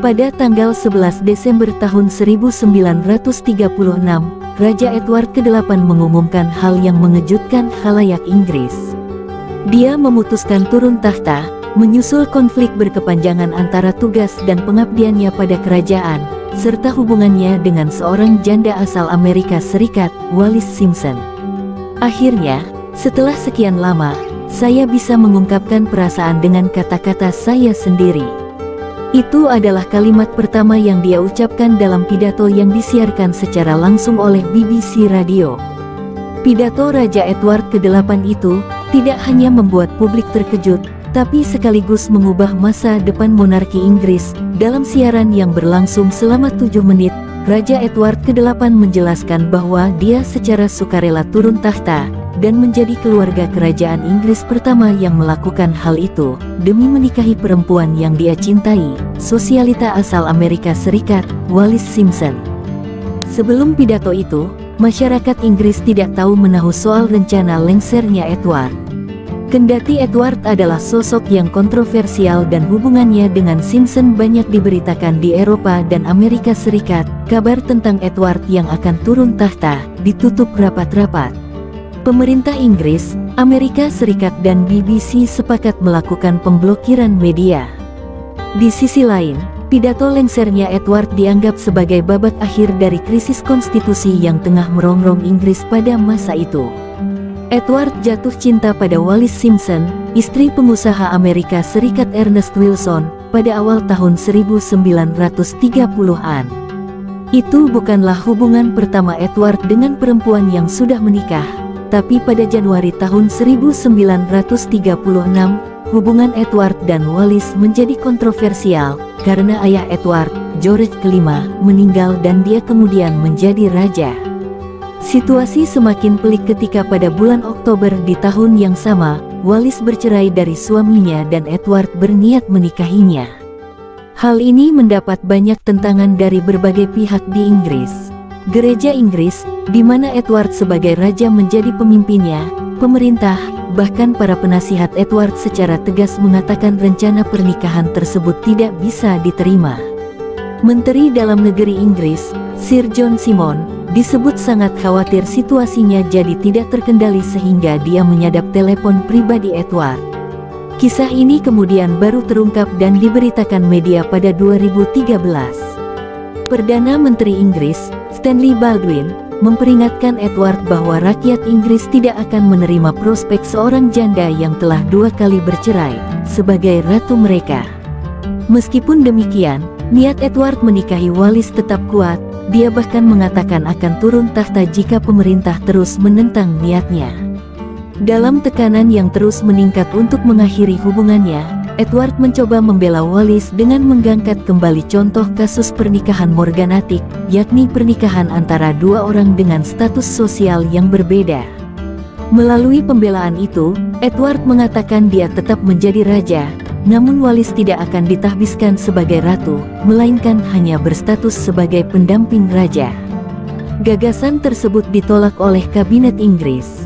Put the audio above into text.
Pada tanggal 11 Desember tahun 1936, Raja Edward ke-8 mengumumkan hal yang mengejutkan khalayak Inggris. Dia memutuskan turun tahta, menyusul konflik berkepanjangan antara tugas dan pengabdiannya pada kerajaan, serta hubungannya dengan seorang janda asal Amerika Serikat, Wallis Simpson. Akhirnya, setelah sekian lama, saya bisa mengungkapkan perasaan dengan kata-kata saya sendiri. Itu adalah kalimat pertama yang dia ucapkan dalam pidato yang disiarkan secara langsung oleh BBC Radio. Pidato Raja Edward ke-8 itu tidak hanya membuat publik terkejut, tapi sekaligus mengubah masa depan monarki Inggris. Dalam siaran yang berlangsung selama 7 menit, Raja Edward ke-8 menjelaskan bahwa dia secara sukarela turun tahta dan menjadi keluarga kerajaan Inggris pertama yang melakukan hal itu, demi menikahi perempuan yang dia cintai, sosialita asal Amerika Serikat, Wallis Simpson. Sebelum pidato itu, masyarakat Inggris tidak tahu menahu soal rencana lengsernya Edward. Kendati Edward adalah sosok yang kontroversial dan hubungannya dengan Simpson banyak diberitakan di Eropa dan Amerika Serikat, kabar tentang Edward yang akan turun tahta ditutup rapat-rapat. Pemerintah Inggris, Amerika Serikat dan BBC sepakat melakukan pemblokiran media. Di sisi lain, pidato lengsernya Edward dianggap sebagai babak akhir dari krisis konstitusi yang tengah merongrong Inggris pada masa itu. Edward jatuh cinta pada Wallis Simpson, istri pengusaha Amerika Serikat Ernest Wilson, pada awal tahun 1930-an. Itu bukanlah hubungan pertama Edward dengan perempuan yang sudah menikah, tapi pada Januari tahun 1936, hubungan Edward dan Wallis menjadi kontroversial, karena ayah Edward, George V, meninggal dan dia kemudian menjadi raja. Situasi semakin pelik ketika pada bulan Oktober di tahun yang sama, Wallis bercerai dari suaminya dan Edward berniat menikahinya. Hal ini mendapat banyak tentangan dari berbagai pihak di Inggris. Gereja Inggris, di mana Edward sebagai raja menjadi pemimpinnya, pemerintah, bahkan para penasihat Edward secara tegas mengatakan rencana pernikahan tersebut tidak bisa diterima. Menteri Dalam Negeri Inggris, Sir John Simon, disebut sangat khawatir situasinya jadi tidak terkendali sehingga dia menyadap telepon pribadi Edward. Kisah ini kemudian baru terungkap dan diberitakan media pada 2013. Perdana Menteri Inggris, Stanley Baldwin, memperingatkan Edward bahwa rakyat Inggris tidak akan menerima prospek seorang janda yang telah 2 kali bercerai sebagai ratu mereka. Meskipun demikian, niat Edward menikahi Wallis tetap kuat. Dia bahkan mengatakan akan turun tahta jika pemerintah terus menentang niatnya. Dalam tekanan yang terus meningkat untuk mengakhiri hubungannya, Edward mencoba membela Wallis dengan menggangkat kembali contoh kasus pernikahan morganatik, yakni pernikahan antara 2 orang dengan status sosial yang berbeda. Melalui pembelaan itu, Edward mengatakan dia tetap menjadi raja, namun Wallis tidak akan ditahbiskan sebagai ratu, melainkan hanya berstatus sebagai pendamping raja. Gagasan tersebut ditolak oleh Kabinet Inggris.